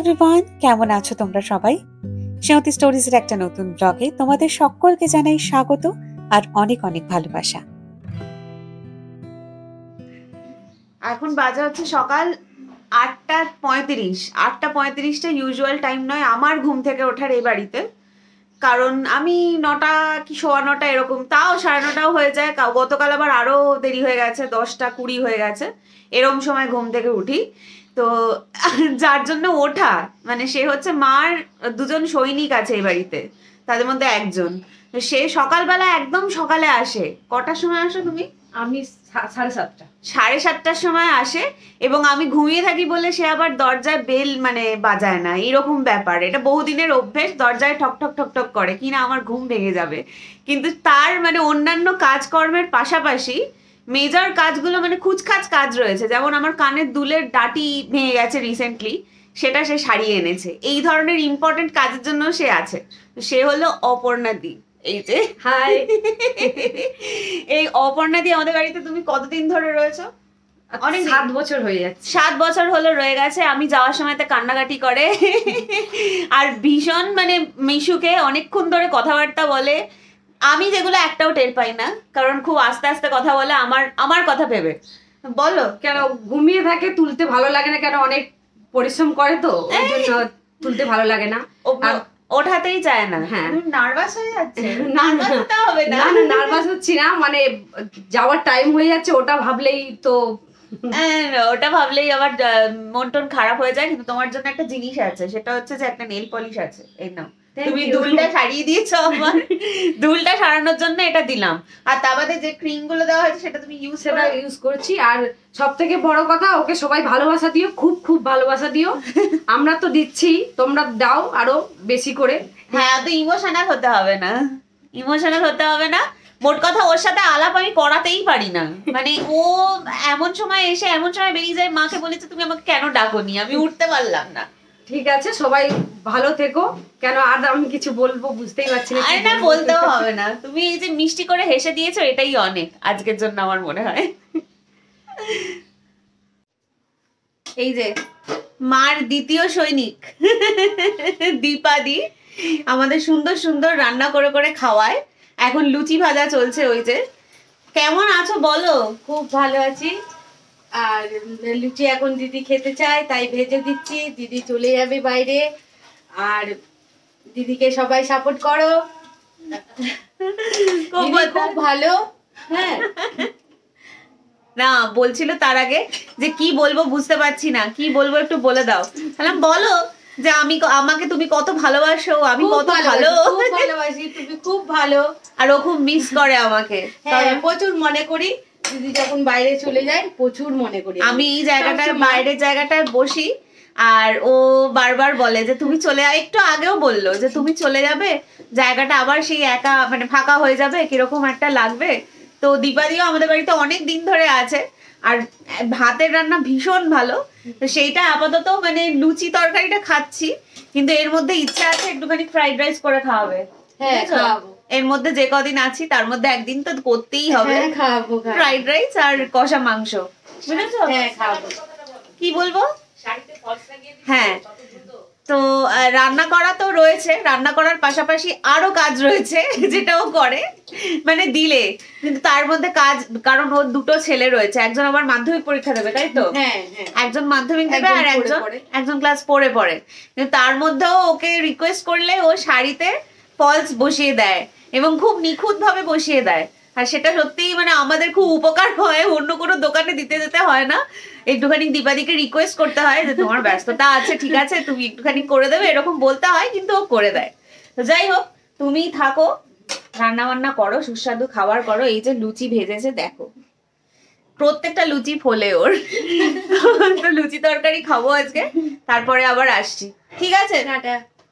Everyone, কেমন আছো তোমরা সবাই? সেমতি স্টোরিজের একটা নতুন ব্লগে তোমাদের সকলকে জানাই স্বাগত আর অনেক অনেক ভালোবাসা। এখন বাজে হচ্ছে সকাল 8:35। 8:35টা ইউজুয়াল টাইম নয় আমার ঘুম থেকে ওঠার এই বাড়িতে, কারণ আমি 9টা কি 9:15 এরকম, তাও 9:30টাও হয়ে যায়। গতকাল আবার আরো দেরি হয়ে গেছে, 10টা 20 হয়ে গেছে, এরকম সময় ঘুম থেকে উঠি। তো যার জন্য ওঠা মানে সে হচ্ছে মার দুজন সৈনিক আছে এই বাড়িতে, তাদের মধ্যে একজন। সে সকালবেলা একদম সকালে আসে। কটার সময় আসো তুমি? আমি 7:30। 7:30টার সময় আসে এবং আমি ঘুমিয়ে থাকি বলে সে আবার দরজায় বেল মানে বাজায় না, এরকম ব্যাপার। এটা বহুদিনের অভ্যেস, দরজায় ঠক ঠক ঠক ঠক করে কিনা আমার ঘুম ভেঙে যাবে। কিন্তু তার মানে অন্যান্য কাজকর্মের পাশাপাশি মেজর কাজগুলো মানে খুচখাচ কাজ রয়েছে, যেমন আমার কানের দুলের ডাটি ভেঙে গেছে রিসেন্টলি, সেটা সে সারিয়ে এনেছে। এই ধরনের ইম্পর্টেন্ট কাজের জন্য সে আছে। সে হলো অপর্ণা দি। এই যে হাই। এই অপর্ণা দি আমাদের বাড়িতে তুমি কতদিন ধরে রয়েছো? অনেক 7 বছর হয়ে যাচ্ছে। 7 বছর হলো রয়ে গেছে। আমি যাওয়ার সময়তে কান্নাকাটি করে আর ভীষণ মানে মিশুকে অনেকক্ষণ ধরে কথাবার্তা বলে, আমি যেগুলো একটাও টের পাই না, কারণ খুব আস্তে আস্তে কথা বলে আমার কথা ভেবে। বলো কেন ঘুমিয়ে থাকে, তুলতে ভালো লাগে না কেন? অনেক পরিশ্রম করে তো ওই জন্য তুলতে ভালো লাগে না, ওঠাতেই চায় না। হ্যাঁ, নার্ভাস হয়ে যাচ্ছে। নার্ভাস হতে হবে না, না নার্ভাস হচ্ছি না, মানে যাওয়ার টাইম হয়ে যাচ্ছে ওটা ভাবলেই তো। ওটা ভাবলেই আবার মন টন খারাপ হয়ে যায়। কিন্তু তোমার জন্য একটা জিনিস আছে, সেটা হচ্ছে যে একটা নেল পলিশ আছে, এই নাও। তুমি দুলটা সারিয়ে দিয়েছো আমার। দুলটা সারানোর জন্য এটা দিলাম। আর তা বাদে যে ক্রিম গুলো দেওয়া হয়েছে সেটা তুমি ইউজ করছি। আর সব থেকে বড় কথা, ওকে সবাই ভালোবাসা দিও, খুব খুব ভালোবাসা দিও। আমরা তো দিচ্ছি, তোমরা দাও আরো বেশি করে। হ্যাঁ, তো ইমোশনাল হতে হবে না, ইমোশনাল হতে হবে না। মোট কথা ওর সাথে আলাপ আমি করাতেই পারি না। মানে ও এমন সময় এসে এমন সময় বেরিয়ে যায়, মাকে বলেছে তুমি আমাকে কেন ডাকোনি, আমি উঠতে পারলাম না। ঠিক আছে, সবাই ভালো থেকো। কেন আর আমি কিছু বলবো বুঝতেই পারছি না। আরে না, বলতেও হবে না। তুমি এই যে মিষ্টি করে হেসে দিয়েছো, এটাই অনেক আজকের জন্য আমার মনে হয়। এই যে মার দ্বিতীয় সৈনিক দীপাদি আমাদের সুন্দর সুন্দর রান্না করে করে খাওয়ায়। এখন লুচি ভাজা চলছে। ওই যে কেমন আছো বলো? খুব ভালো আছি। আর লুচি এখন দিদি খেতে চায়, তাই ভেজে দিচ্ছি। দিদি চলে যাবে বাইরে, আর দিদিকে সবাই সাপোর্ট করো। খুব ভালো। হ্যাঁ না, বলছিল তার আগে যে কি বলবো বুঝতে পারছি না, কি বলবো একটু বলে দাও। তাহলে বলো যে আমাকে তুমি কত ভালোবাসো, আমি কত ভালো ভালোবাসি, তুমি খুব ভালো। আর ও খুব মিস করে আমাকে। হ্যাঁ, প্রচুর মনে করি। দিদি যখন বাইরে চলে যায় প্রচুর মনে করি। আমি এই জায়গাটায়, বাইরের জায়গাটায় বসি আর ও বারবার বলে যে তুমি চলে যাও। একটু আগেও বললো যে তুমি চলে যাবে, জায়গাটা আবার সেই একা মানে ফাঁকা হয়ে যাবে, কিরকম একটা লাগবে। তো দীপাদিও আমাদের বাড়িতে অনেক দিন ধরে আছে আর ভাতের রান্না ভীষণ ভালো। তো সেইটা আপাতত মানে লুচি তরকারিটা খাচ্ছি, কিন্তু এর মধ্যে ইচ্ছা আছে একটুখানি ফ্রাইড রাইস করে খাওয়াবে। হ্যাঁ, খাওয়াবো। এর মধ্যে যে কদিন আছি তার মধ্যে একদিন তো করতেই হবে। হ্যাঁ, খাওয়াবো। ফ্রাইড রাইস আর কষা মাংস, বুঝেছো? হ্যাঁ, খাওয়াবো। কি বলবো? হ্যাঁ, তো রান্না করা তো রয়েছে, রান্না করার পাশাপাশি আরো কাজ রয়েছে যেটাও করে মানে দিলে। কিন্তু তার মধ্যে কাজ, কারণ ওর দুটো ছেলে রয়েছে, একজন আবার মাধ্যমিক পরীক্ষা দেবে, তাই তো? একজন মাধ্যমিক দেবে আর একজন ক্লাস 4-এ পড়ে। কিন্তু তার মধ্যেও ওকে রিকোয়েস্ট করলে ও শাড়িতে ফলস বসিয়ে দেয় এবং খুব নিখুঁত ভাবে বসিয়ে দেয়। আর সেটা সত্যিই মানে আমাদের খুব উপকার হয়, অন্য কোনো দোকানে দিতে যেতে হয় না। একটুখানি দীপাদিকে রিকোয়েস্ট করতে হয় যে তোমার ব্যস্ততা আছে, ঠিক আছে তুমি একটুখানি করে দেবে, এরকম বলতে হয়, কিন্তু ও করে দেয়। তো যাই হোক, তুমি থাকো, রান্না বান্না করো, সুস্বাদু খাবার করো। এই যে লুচি ভেজেছে দেখো, প্রত্যেকটা লুচি ফোলে ওর। তো লুচি তরকারি খাবো আজকে, তারপরে আবার আসছি, ঠিক আছে?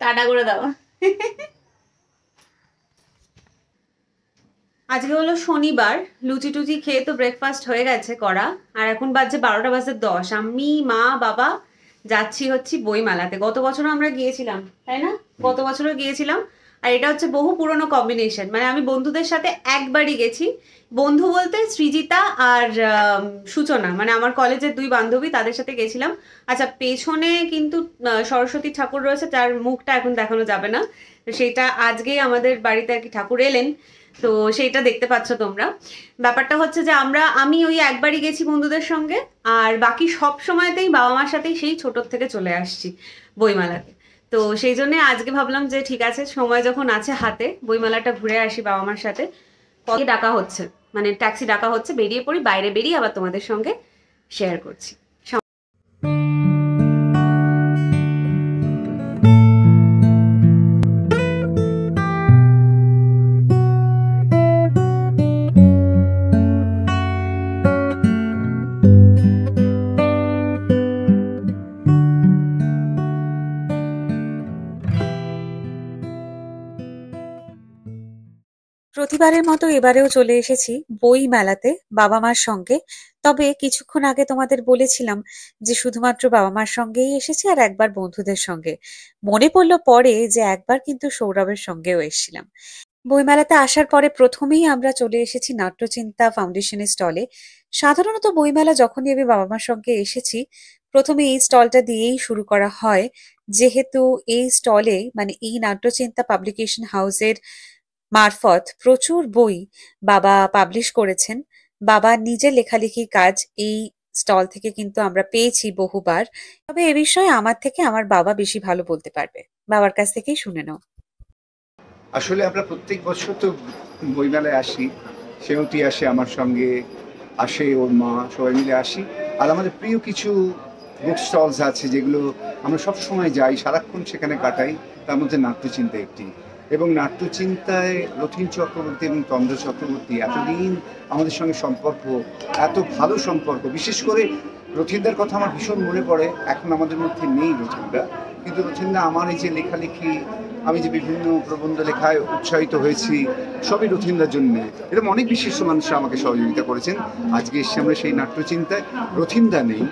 টাটা করে দাও। আজকে হলো শনিবার, লুচি টুচি খেয়ে তো ব্রেকফাস্ট হয়ে গেছে করা, আর এখন বাজছে 12:10। আমি মা বাবা যাচ্ছি হচ্ছে বইমেলাতে। গত বছরও আমরা গিয়েছিলাম, তাই না? গত বছরও গিয়েছিলাম। আর এটা হচ্ছে বহু পুরনো কম্বিনেশন, মানে আমি বন্ধুদের সাথে একবারই গেছি। বন্ধু বলতে সৃজিতা আর সূচনা, মানে আমার কলেজের দুই বান্ধবী, তাদের সাথে গেছিলাম। আচ্ছা, পেছনে কিন্তু সরস্বতী ঠাকুর রয়েছে, যার মুখটা এখন দেখানো যাবে না, তো সেটা আজকেই আমাদের বাড়িতে আর কি ঠাকুর এলেন, তো সেইটা দেখতে পাচ্ছ তোমরা। ব্যাপারটা হচ্ছে যে আমি ওই একবারই গেছি বন্ধুদের সঙ্গে, আর বাকি সব সময়তেই বাবা মার সাথেই সেই ছোটোর থেকে চলে আসছি বইমেলাতে। তো সেই জন্য আজকে ভাবলাম যে ঠিক আছে, সময় যখন আছে হাতে, বইমেলাটা ঘুরে আসি বাবা মার সাথে। ডাকা হচ্ছে, মানে ট্যাক্সি ডাকা হচ্ছে, বেরিয়ে পড়ি, বাইরে বেরিয়ে আবার তোমাদের সঙ্গে শেয়ার করছি। প্রতিবারের মতো এবারেও চলে এসেছি বই মেলাতে বাবা মার সঙ্গে। তবে কিছুক্ষণ আগে তোমাদের বলেছিলাম যে শুধুমাত্র বাবা মার সঙ্গেই এসেছি আর একবার বন্ধুদের সঙ্গে। মনে পড়লো পরে যে একবার কিন্তু সৌরভের সঙ্গেও এসেছিলাম। বইমেলাতে আসার পরে প্রথমেই আমরা চলে এসেছি নাট্যচিন্তা ফাউন্ডেশনের স্টলে। সাধারণত বইমেলা যখনই আমি বাবা মার সঙ্গে এসেছি, প্রথমে এই স্টলটা দিয়েই শুরু করা হয়, যেহেতু এই স্টলে মানে এই নাট্যচিন্তা পাবলিকেশন হাউসের মারফত প্রচুর বই বাবা পাবলিশ করেছেন। বাবা নিজের লেখালেখির কাজ এই স্টল থেকে কিন্তু আমরা পেয়েছি বহুবার। তবে এ বিষয়ে আমার থেকে আমার বাবা বেশি ভালো বলতে পারবে, বাবার কাছ থেকেই শুনে নাও। আসলে আমরা প্রত্যেক বছর তো বইমেলায় আসি, সেমতি আসে আমার সঙ্গে, আসে ওর মা, সবাই মিলে আসি। আর আমাদের প্রিয় কিছু বুক স্টলস আছে যেগুলো আমরা সব সময় যাই, সারাক্ষণ সেখানে কাটাই। তার মধ্যে নাট্যচিন্তা একটি, এবং নাট্যচিন্তায় রথীন চক্রবর্তী এবং তন্দ্র চক্রবর্তী এতদিন আমাদের সঙ্গে সম্পর্ক, এত ভালো সম্পর্ক। বিশেষ করে রথীনদার কথা আমার ভীষণ মনে পড়ে। এখন আমাদের মধ্যে নেই রথীনদা, কিন্তু রথীনদা আমার এই যে লেখালেখি, আমি যে বিভিন্ন প্রবন্ধ লেখায় উৎসাহিত হয়েছি, সবই রথীনদার জন্যে। এরকম অনেক বিশিষ্ট মানুষরা আমাকে সহযোগিতা করেছেন। আজকে এসে আমরা সেই নাট্যচিন্তায়, রথীনদা নেই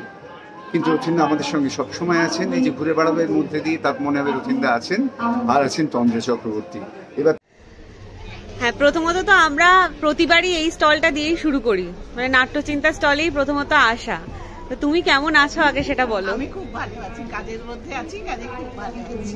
কিন্তু রথীনদা আমাদের সঙ্গে সবসময় আছেন। এই যে ঘুরে বেড়াবে এর মধ্যে দিয়ে তার মনে হবে রথীনদা আছেন, আর আছেন তন্দ্র চক্রবর্তী। এবার হ্যাঁ, প্রথমত তো আমরা প্রতিবারই এই স্টলটা দিয়েই শুরু করি, মানে নাট্যচিন্তা স্টলেই প্রথমত আসা। তো তুমি কেমন আছো আগে সেটা বলো। আমি খুব ভালো আছি, কাজের মধ্যে আছি, কাজে খুব ভালো আছি।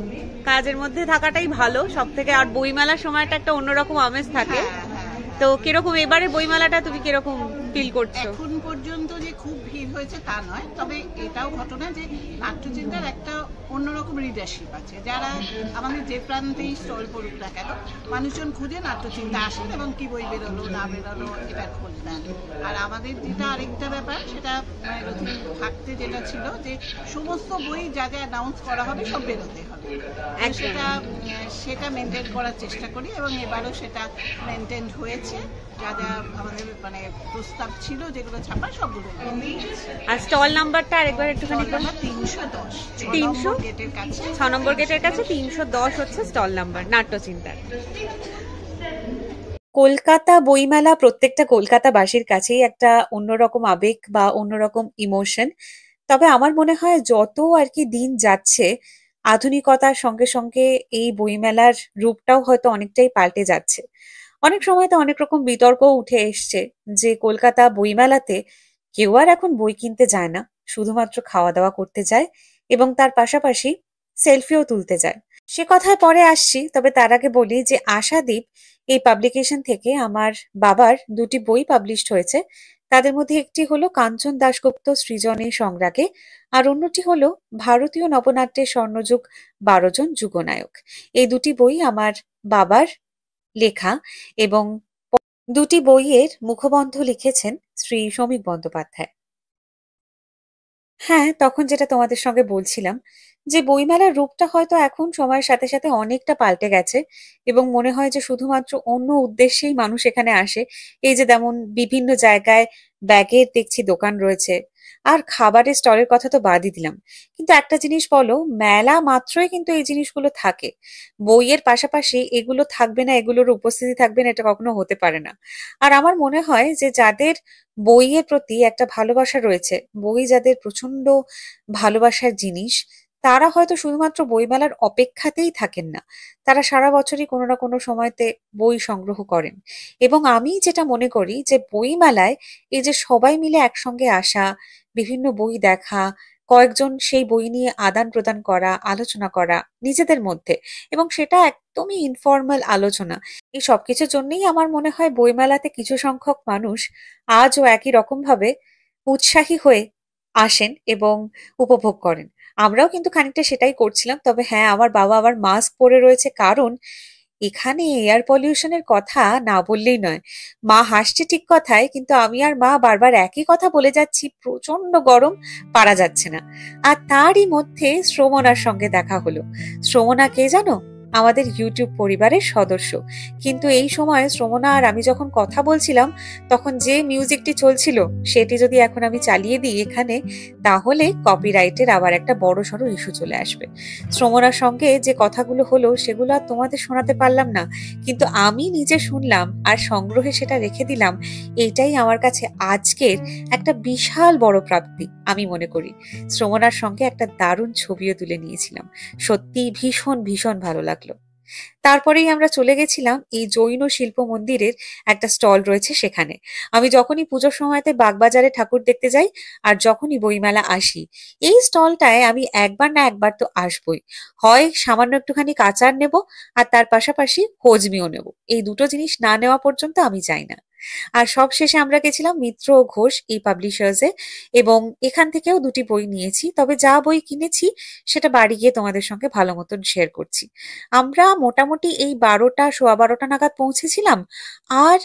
কাজের মধ্যে থাকাটাই ভালো সব থেকে, আর বইমেলার সময়টা একটা অন্যরকম আমেজ থাকে। হ্যাঁ, তো কিরকম এবারে বইমেলাটা তুমি কিরকম ফিল করছো? এখন পর্যন্ত যে খুব ভিড় হয়েছে তা নয়, তবে এটাও ঘটনা যে নাট্যচিন্তার একটা অন্যরকম রিডারশিপ আছে। যারা আমাদের যে প্রান্তেই স্টল পড়ুক না কেন, মানুষজন খুঁজে নাট্যচিন্তা আসেন এবং কি বই বেরোলো না বেরোলো এটা খোঁজ নেন। আর আমাদের যেটা আরেকটা ব্যাপার, সেটা রথীন থাকতে যেটা ছিল যে সমস্ত বই যা যা অ্যানাউন্স করা হবে সব বেরোতে হবে, সেটা মেনটেন করার চেষ্টা করি, এবং এবারও সেটা মেনটেন হয়েছে। যা যা আমাদের মানে প্রস্তাব ছিল যেগুলো ছাপা, সবগুলো। আর স্টল নাম্বারটা আরেকবার একটুখানি 310 300 গেটের কাছে, 6 নম্বর গেটের কাছে 310 হচ্ছে স্টল নাম্বার নাট্যচিন্তার। কলকাতা বইমেলা প্রত্যেকটা কলকাতাবাসীর কাছেই একটা অন্যরকম আবেগ বা অন্যরকম ইমোশন। তবে আমার মনে হয় যত আর কি দিন যাচ্ছে, আধুনিকতার সঙ্গে সঙ্গে এই বইমেলার রূপটাও হয়তো অনেকটাই পাল্টে যাচ্ছে। অনেক সময় তো অনেক রকম বিতর্ক উঠে এসছে যে কলকাতা বইমেলাতে কেউ আর এখন বই কিনতে যায় না, শুধুমাত্র খাওয়া দাওয়া করতে যায় এবং তার পাশাপাশি সেলফিও তুলতে যায়। সে কথায় পরে আসছি, তবে তার আগে বলি যে আশাদ্বীপ এই পাবলিকেশন থেকে আমার বাবার দুটি বই পাবলিশড হয়েছে। তাদের মধ্যে একটি হলো কাঞ্চন দাশগুপ্ত সৃজনের সংগ্রাগে, আর অন্যটি হলো ভারতীয় নবনাট্যের স্বর্ণযুগ 12 জন যুগনায়ক। এই দুটি বই আমার বাবার লেখা, এবং দুটি বইয়ের মুখবন্ধ লিখেছেন শ্রী সমীক বন্দ্যোপাধ্যায়। হ্যাঁ, তখন যেটা তোমাদের সঙ্গে বলছিলাম যে বইমেলার রূপটা হয়তো এখন সময়ের সাথে সাথে অনেকটা পাল্টে গেছে, এবং মনে হয় যে শুধুমাত্র অন্য উদ্দেশ্যেই মানুষ এখানে আসে। এই যে যেমন বিভিন্ন জায়গায় ব্যাগের দেখছি দোকান রয়েছে, আর খাবারের স্টলের কথা তো বাদই দিলাম। কিন্তু একটা জিনিস বলো, মেলা মাত্রই কিন্তু এই জিনিসগুলো থাকে। বইয়ের পাশাপাশি এগুলো থাকবে না, এগুলোর উপস্থিতি থাকবে না, এটা কখনো হতে পারে না। আর আমার মনে হয় যে যাদের বইয়ের প্রতি একটা ভালোবাসা রয়েছে, বই যাদের প্রচন্ড ভালোবাসার জিনিস, তারা হয়তো শুধুমাত্র বইমেলার অপেক্ষাতেই থাকেন না, তারা সারা বছরই কোনো না কোনো সময়তে বই সংগ্রহ করেন। এবং আমি যেটা মনে করি যে বইমেলায় এই যে সবাই মিলে একসঙ্গে আসা, বিভিন্ন বই দেখা, কয়েকজন সেই বই নিয়ে আদান প্রদান করা, আলোচনা করা নিজেদের মধ্যে, এবং সেটা একদমই ইনফর্মাল আলোচনা, এই সবকিছুর জন্যই আমার মনে হয় বইমেলাতে কিছু সংখ্যক মানুষ আজও একই রকম ভাবে উৎসাহী হয়ে আসেন এবং উপভোগ করেন। আমরাও কিন্তু খানিকটা সেটাই করছিলাম। তবে হ্যাঁ, আমার বাবা আবার মাস্ক পরে রয়েছে, কারণ এখানে এয়ার পলিউশনের কথা না বললেই নয়। মা হাসছে ঠিক কথায়, কিন্তু আমি আর মা বারবার একই কথা বলে যাচ্ছি, প্রচন্ড গরম, পারা যাচ্ছে না। আর তারই মধ্যে শ্রমণার সঙ্গে দেখা হলো। শ্রমণা কে জানো? আমাদের ইউটিউব পরিবারের সদস্য। কিন্তু এই সময় শ্রমণা আর আমি যখন কথা বলছিলাম, তখন যে মিউজিকটি চলছিল সেটি যদি এখন আমি চালিয়ে দিই এখানে, তাহলে কপিরাইটের আবার একটা বড়সড় ইস্যু চলে আসবে। শ্রমণার সঙ্গে যে কথাগুলো হলো সেগুলো আর তোমাদের শোনাতে পারলাম না, কিন্তু আমি নিজে শুনলাম আর সংগ্রহে সেটা রেখে দিলাম। এইটাই আমার কাছে আজকের একটা বিশাল বড় প্রাপ্তি আমি মনে করি। শ্রমণার সঙ্গে একটা দারুণ ছবিও তুলে নিয়েছিলাম। সত্যি ভীষণ ভীষণ ভালো লাগলো। তারপরেই আমরা চলে গেছিলাম এই জৈন শিল্প মন্দিরের একটা স্টল রয়েছে সেখানে। আমি যখনই পুজোর সময়তে বাগবাজারে ঠাকুর দেখতে যাই আর যখনই বইমেলা আসি, এই স্টলটায় আমি একবার না একবার তো আসবই। হয় সামান্য একটুখানি আচার নেব, আর তার পাশাপাশি হজমিও নেব। এই দুটো জিনিস না নেওয়া পর্যন্ত আমি যাই না। আর সবশেষে আমরা গেছিলাম মিত্র ও ঘোষ এই পাবলিশার্সে, এবং এখান থেকেও দুটি বই নিয়েছি। তবে যা বই কিনেছি সেটা বাড়ি গিয়ে তোমাদের সঙ্গে ভালো মতন শেয়ার করছি। আমরা মোটামুটি এই 12টা, সোয়া 12টা নাগাদ পৌঁছেছিলাম, আর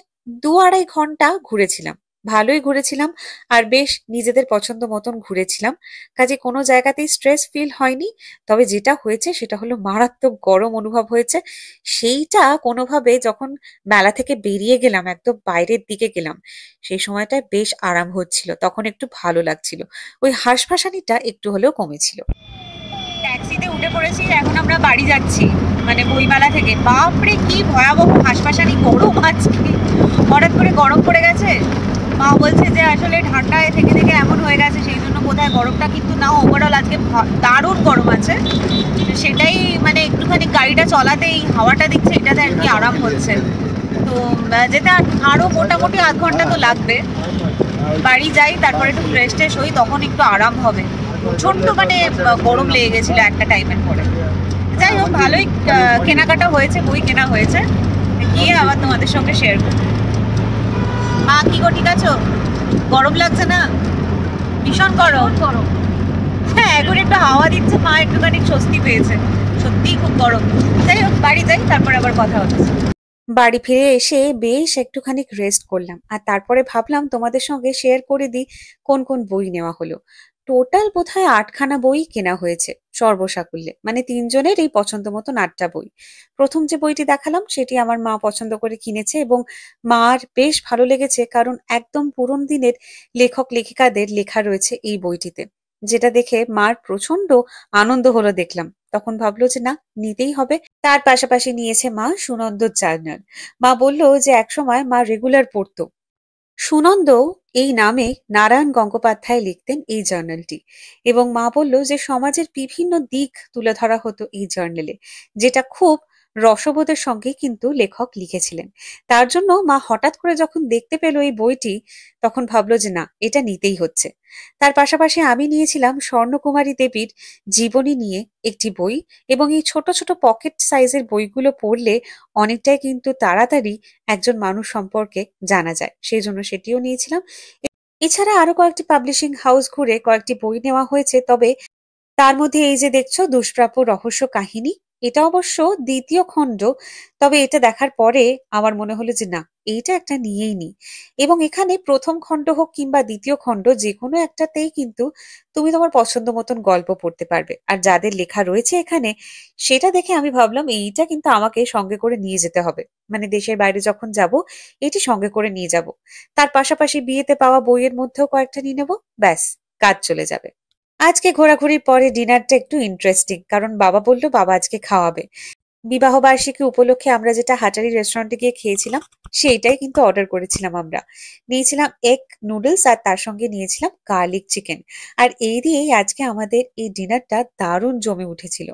2-2.5 ঘন্টা ঘুরেছিলাম। ভালোই ঘুরেছিলাম, আর বেশ নিজেদের পছন্দ মতন ঘুরেছিলাম। কাজে কোনো জায়গাতেই স্ট্রেস ফিল হয়নি। তবে যেটা হয়েছে সেটা হলো মারাত্মক গরম অনুভব হয়েছে। সেইটা কোনোভাবে যখন মেলা থেকে বেরিয়ে গেলাম, একদম বাইরের দিকে গেলাম, সেই সময়টায় বেশ আরাম হচ্ছিল, তখন একটু ভালো লাগছিল, ওই হাঁসফাঁসানিটা একটু হলেও কমেছিল। ট্যাক্সিতে উঠে পড়েছি, এখন আমরা বাড়ি যাচ্ছি, মানে বইমেলা থেকে। বাপরে কি ভয়াবহ হাঁসফাঁসানি গরম আজকে, হঠাৎ করে গরম পড়ে গেছে। মা বলছে যে আসলে ঠান্ডায় থেকে থেকে এমন হয়ে গেছে, সেই জন্য বোধহয় গরমটা, কিন্তু না, ওভারঅল আজকে দারুণ গরম আছে। সেটাই মানে একটুখানি গাড়িটা চলাতেই হাওয়াটা দিচ্ছে, এটাতে আর কি আরাম হচ্ছে। তো যেতে আরো মোটামুটি আধ ঘন্টা তো লাগবে। বাড়ি যাই, তারপরে একটু ফ্রেশ ট্রেশ হই, তখন একটু আরাম হবে। প্রচন্ড মানে গরম লেগে গেছিল একটা টাইমের পরে। যাই হোক, ভালোই কেনাকাটা হয়েছে, বই কেনা হয়েছে, গিয়ে আবার তোমাদের সঙ্গে শেয়ার করবো। মা কি গো, ঠিক আছো? গরম লাগছে না? ভীষণ গরম। হ্যাঁ, এখন একটু হাওয়া দিচ্ছে, মা একটুখানি স্বস্তি পেয়েছে। সত্যিই খুব গরম। যাই হোক, বাড়ি যাই, তারপর আবার কথা হচ্ছে। বাড়ি ফিরে এসে বেশ একটুখানি রেস্ট করলাম, আর তারপরে ভাবলাম তোমাদের সঙ্গে শেয়ার করে দিই কোন কোন বই নেওয়া হলো। টোটাল বোধহয় 8খানা বই কেনা হয়েছে সর্বসাকুল্যে, মানে 3জনের এই পছন্দ মতন 8টা বই। প্রথম যে বইটি দেখালাম সেটি আমার মা পছন্দ করে কিনেছে, এবং মার বেশ ভালো লেগেছে, কারণ একদম পুরোনো দিনের লেখক লেখিকাদের লেখা রয়েছে এই বইটিতে, যেটা দেখে মার প্রচন্ড আনন্দ হলো দেখলাম। তখন ভাবলো যে না, নিতেই হবে। তার পাশাপাশি নিয়েছে মা সুনন্দ জার্নাল। মা বলল যে একসময় মা রেগুলার পড়তো। সুনন্দ এই নামে নারায়ণ গঙ্গোপাধ্যায় লিখতেন এই জার্নালটি, এবং মা বলল যে সমাজের বিভিন্ন দিক তুলে ধরা হতো এই জার্নালে, যেটা খুব রসবোধের সঙ্গে কিন্তু লেখক লিখেছিলেন। তার জন্য মা হঠাৎ করে যখন দেখতে পেল এই বইটি, তখন ভাবলো যে না, এটা নিতেই হচ্ছে। তার পাশাপাশি আমি নিয়েছিলাম স্বর্ণকুমারী দেবীর জীবনী নিয়ে একটি বই, এবং এই ছোট ছোট পকেট সাইজের বইগুলো পড়লে অনেকটাই কিন্তু তাড়াতাড়ি একজন মানুষ সম্পর্কে জানা যায়, সেই জন্য সেটিও নিয়েছিলাম। এছাড়া আরো কয়েকটি পাবলিশিং হাউস ঘুরে কয়েকটি বই নেওয়া হয়েছে। তবে তার মধ্যে এই যে দেখছো দুষ্প্রাপ্য রহস্য কাহিনী, এটা অবশ্য 2য় খণ্ড। তবে এটা দেখার পরে আমার মনে হলো যে না, এইটা একটা নিয়েই নি। এবং এখানে প্রথম খণ্ড হোক কিংবা 2য় খণ্ড, যে কোনো একটাতেই কিন্তু তুমি তোমার পছন্দ মতন গল্প পড়তে পারবে। আর যাদের লেখা রয়েছে এখানে, সেটা দেখে আমি ভাবলাম এইটা কিন্তু আমাকে সঙ্গে করে নিয়ে যেতে হবে, মানে দেশের বাইরে যখন যাব এটি সঙ্গে করে নিয়ে যাব। তার পাশাপাশি বিয়েতে পাওয়া বইয়ের মধ্যেও কয়েকটা নিয়ে নেবো, ব্যাস কাজ চলে যাবে। আজকে ঘোরাঘুরির পরে ডিনারটা একটু ইন্টারেস্টিং, কারণ বাবা বললো বাবা আজকে খাওয়াবে। বিবাহ বার্ষিকী উপলক্ষে আমরা যেটা হাটারি রেস্টুরেন্টে গিয়ে খেয়েছিলাম সেইটাই কিন্তু অর্ডার করেছিলাম আমরা। নিয়েছিলাম এগ নুডলস আর তার সঙ্গে নিয়েছিলাম গার্লিক চিকেন। আর এই দিয়েই আজকে আমাদের এই ডিনারটা দারুণ জমে উঠেছিল।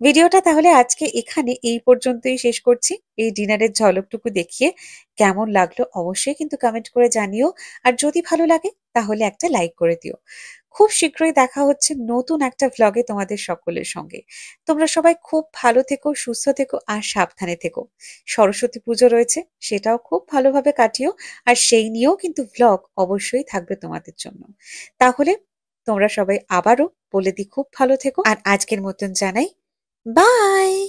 ভিডিওটা তাহলে আজকে এখানে এই পর্যন্তই শেষ করছি। এই ডিনারের ঝলকটুকু দেখিয়ে কেমন লাগলো অবশ্যই কিন্তু কমেন্ট করে জানিও। আর যদি ভালো লাগে তাহলে একটা লাইক করে দিও। খুব শীঘ্রই দেখা হচ্ছে নতুন একটা ভ্লগে তোমাদের সকলের সঙ্গে। তোমরা সবাই খুব ভালো থেকো, সুস্থ থেকো আর সাবধানে থেকো। সরস্বতী পুজো রয়েছে, সেটাও খুব ভালোভাবে কাটিও। আর সেই নিয়েও কিন্তু ভ্লগ অবশ্যই থাকবে তোমাদের জন্য। তাহলে তোমরা সবাই আবারও বলে দিই খুব ভালো থেকো। আর আজকের মতন জানাই বাই।